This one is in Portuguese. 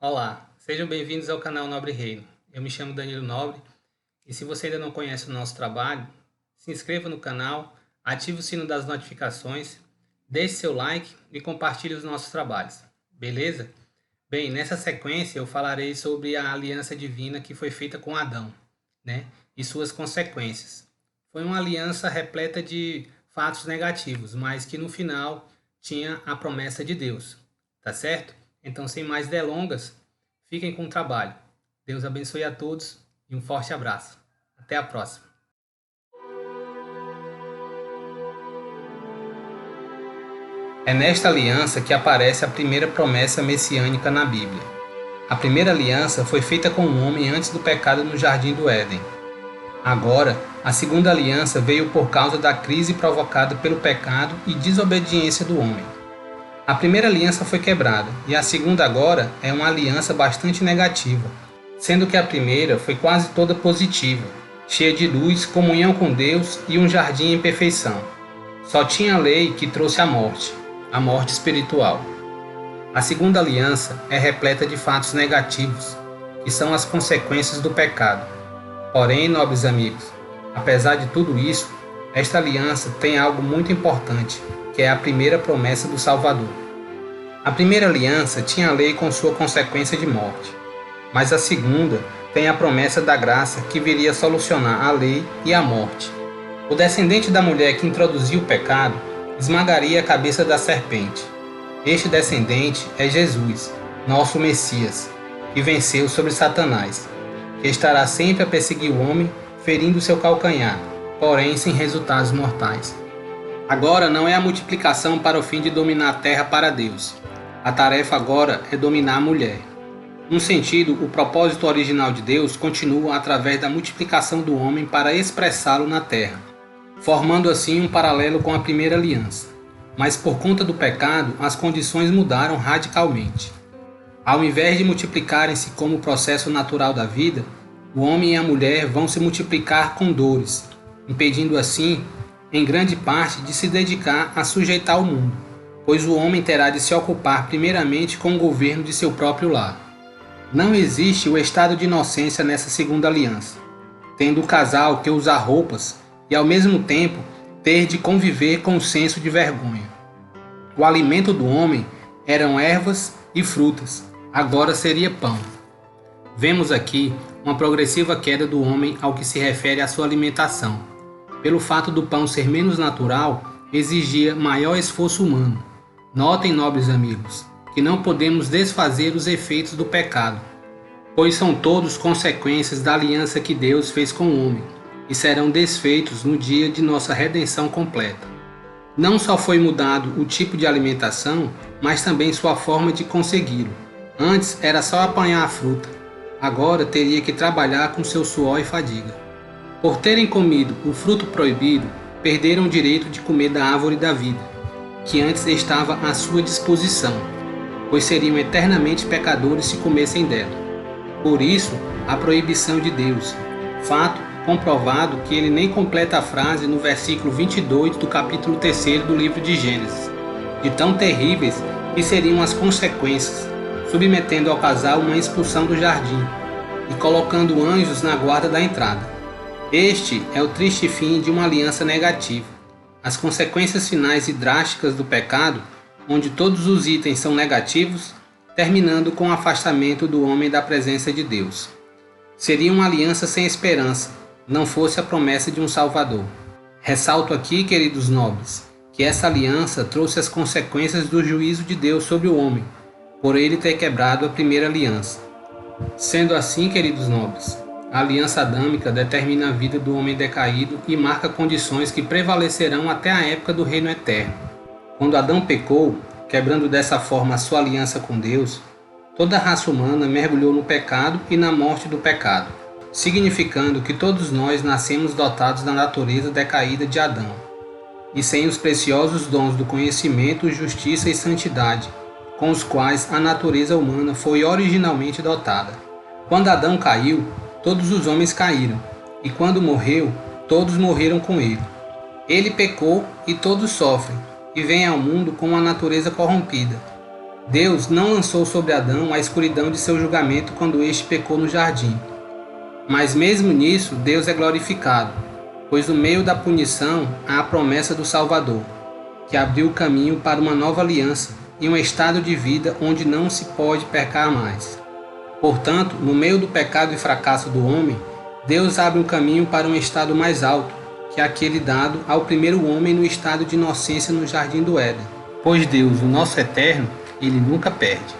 Olá, sejam bem-vindos ao canal Nobre Reino. Eu me chamo Danilo Nobre e se você ainda não conhece o nosso trabalho, se inscreva no canal, ative o sino das notificações, deixe seu like e compartilhe os nossos trabalhos, beleza? Bem, nessa sequência eu falarei sobre a aliança divina que foi feita com Adão, e suas consequências. Foi uma aliança repleta de fatos negativos, mas que no final tinha a promessa de Deus, tá certo? Então, sem mais delongas, fiquem com o trabalho. Deus abençoe a todos e um forte abraço. Até a próxima. É nesta aliança que aparece a primeira promessa messiânica na Bíblia. A primeira aliança foi feita com o homem antes do pecado no Jardim do Éden. Agora, a segunda aliança veio por causa da crise provocada pelo pecado e desobediência do homem. A primeira aliança foi quebrada e a segunda agora é uma aliança bastante negativa, sendo que a primeira foi quase toda positiva, cheia de luz, comunhão com Deus e um jardim em perfeição. Só tinha a lei que trouxe a morte espiritual. A segunda aliança é repleta de fatos negativos, que são as consequências do pecado. Porém, nobres amigos, apesar de tudo isso, esta aliança tem algo muito importante, que é a primeira promessa do Salvador. A primeira aliança tinha a lei com sua consequência de morte, mas a segunda tem a promessa da graça que viria solucionar a lei e a morte. O descendente da mulher que introduziu o pecado esmagaria a cabeça da serpente. Este descendente é Jesus, nosso Messias, que venceu sobre Satanás, que estará sempre a perseguir o homem, ferindo seu calcanhar, porém sem resultados mortais. Agora não é a multiplicação para o fim de dominar a terra para Deus. A tarefa agora é dominar a mulher. Num sentido, o propósito original de Deus continua através da multiplicação do homem para expressá-lo na terra, formando assim um paralelo com a primeira aliança. Mas por conta do pecado, as condições mudaram radicalmente. Ao invés de multiplicarem-se como o processo natural da vida, o homem e a mulher vão se multiplicar com dores, impedindo assim em grande parte de se dedicar a sujeitar o mundo, pois o homem terá de se ocupar primeiramente com o governo de seu próprio lar. Não existe o estado de inocência nessa segunda aliança, tendo o casal que usar roupas e ao mesmo tempo ter de conviver com o senso de vergonha. O alimento do homem eram ervas e frutas, agora seria pão. Vemos aqui uma progressiva queda do homem ao que se refere à sua alimentação. Pelo fato do pão ser menos natural, exigia maior esforço humano. Notem, nobres amigos, que não podemos desfazer os efeitos do pecado, pois são todos consequências da aliança que Deus fez com o homem, e serão desfeitos no dia de nossa redenção completa. Não só foi mudado o tipo de alimentação, mas também sua forma de consegui-lo. Antes era só apanhar a fruta, agora teria que trabalhar com seu suor e fadiga. Por terem comido o fruto proibido, perderam o direito de comer da árvore da vida, que antes estava à sua disposição, pois seriam eternamente pecadores se comessem dela. Por isso, a proibição de Deus, fato comprovado que ele nem completa a frase no versículo 22 do capítulo 3 do livro de Gênesis, de tão terríveis que seriam as consequências, submetendo ao casal uma expulsão do jardim e colocando anjos na guarda da entrada. Este é o triste fim de uma aliança negativa. As consequências finais e drásticas do pecado, onde todos os itens são negativos, terminando com o afastamento do homem da presença de Deus. Seria uma aliança sem esperança, não fosse a promessa de um Salvador. Ressalto aqui, queridos nobres, que essa aliança trouxe as consequências do juízo de Deus sobre o homem, por ele ter quebrado a primeira aliança. Sendo assim, queridos nobres, a aliança adâmica determina a vida do homem decaído e marca condições que prevalecerão até a época do reino eterno. Quando Adão pecou, quebrando dessa forma a sua aliança com Deus, toda a raça humana mergulhou no pecado e na morte do pecado, significando que todos nós nascemos dotados da natureza decaída de Adão, e sem os preciosos dons do conhecimento, justiça e santidade, com os quais a natureza humana foi originalmente dotada. Quando Adão caiu, todos os homens caíram, e quando morreu, todos morreram com ele. Ele pecou e todos sofrem, e vêm ao mundo com uma natureza corrompida. Deus não lançou sobre Adão a escuridão de seu julgamento quando este pecou no jardim. Mas mesmo nisso, Deus é glorificado, pois no meio da punição há a promessa do Salvador, que abriu o caminho para uma nova aliança e um estado de vida onde não se pode pecar mais. Portanto, no meio do pecado e fracasso do homem, Deus abre um caminho para um estado mais alto, que é aquele dado ao primeiro homem no estado de inocência no jardim do Éden. Pois Deus, o nosso eterno, ele nunca perde.